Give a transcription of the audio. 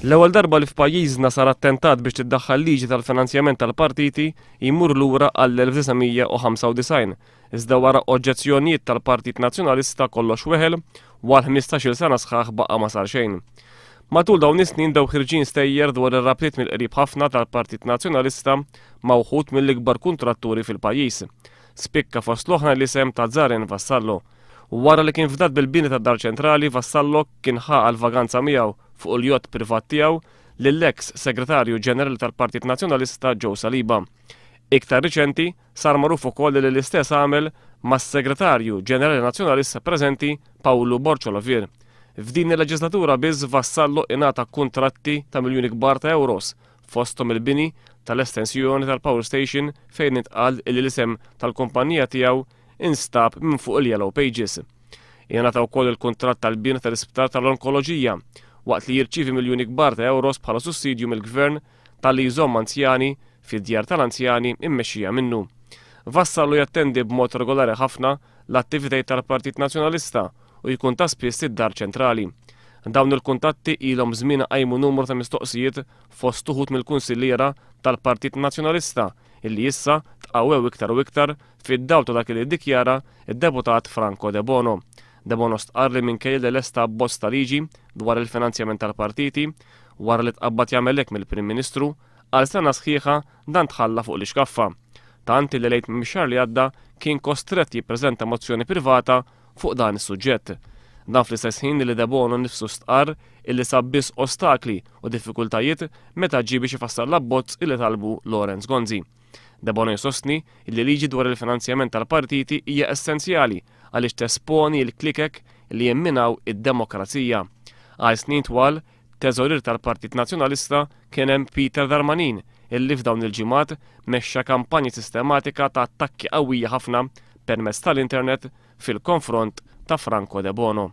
L-ewwel darba li f'pajjiżna sar attentat biex tiddaħħal liġi tal-finanzjament tal-partiti jmur lura għall-1995, iżda wara oġġezzjonijiet tal-Partit Nazzjonalista kollox weħel u għal 15-il sena sħaħ baqa' ma sar xejn. Matul dawn is-snin dew ħirġin stejjer dwar ir-rabtiet mill-qrib ħafna tal-Partit Nazzjonalista ma' wħud mill-ikbar kuntratturi fil-pajjiż. Spikka fost l-oħra l-isem ta' Zaren Vassallo. Wara li kien fdat bil-bini tad-Dar Ċentrali, Vassallo kien ħaq għal-vaganza miegħu fuq il-jott privat tiegħu lill-eks segretarju ġenerali tal-Partit Nazzjonalista Joe Saliba. Iktar riċenti sar magħruf ukoll li l-istess għamel mas-segretarju ġenerali nazzjonalista preżenti Paolo Borċolovier. F'din il-leġislatura biss Vassallo ingħata kuntratti ta' miljuni kbar ta' euros fosthom il-bini tal-estensjoni tal-Power Station fejn intqal li l-isem tal-kumpanija tiegħu instab minn fuq il-Yellow Pages. Ingħata wkoll il-kuntratt tal-bini tal-Isptar tal-Onkoloġija waqt li jirċievi miljuni kbar ta' euros bħala sussidju mill-Gvern tal-li jżomm anzjani fid-djar tal-anzjani immexxija minnu. Vassallo jattendi b'mod regolari ħafna l-attivitajiet tal-Partit Nazzjonalista u jkun ta' spiss id-Dar Ċentrali. Dawn il-kuntatti ilhom żmien qajmu numru ta' mistoqsijiet fost uħud mill-kunsilliera tal-Partit Nazzjonalista illi issa tqawwew iktar u iktar fid-dawl ta' dak li ddikjara id-deputat Franco De Bono. De Bono stqarr li minkejja li lesta abbozz ta' liġi dwar il-finanzjament tal-partiti wara li tqabbad jagħmel hekk mill-Prim Ministru għal sena sħiħa dan tħalla fuq l-iskaffa. Tant li lejt mix-xahar li għadda kien kostrett jippreżenta mozzjoni privata fuq dan is-suġġett. Dan fl-istess ħin li De Bono nifsu stqarr illi sab biss ostakli u diffikultajiet meta ġie biex ifassar l-abbozz illi talbu Lorenz Gonzi. De Bono jsostni li liġi dwar il-finanzjament tal-partiti hija essenzjali għaliex tesponi l-klikek li jimminaw id-demokrazija. Għal snin twal, teżorir tal-Partit Nazzjonalista kien hemm Peter Darmanin illi f'dawn il-ġimgħat mexxa kampanji sistematika ta' attakki qawwija ħafna permezz tal-internet fil-konfront ta' Franco De Bono.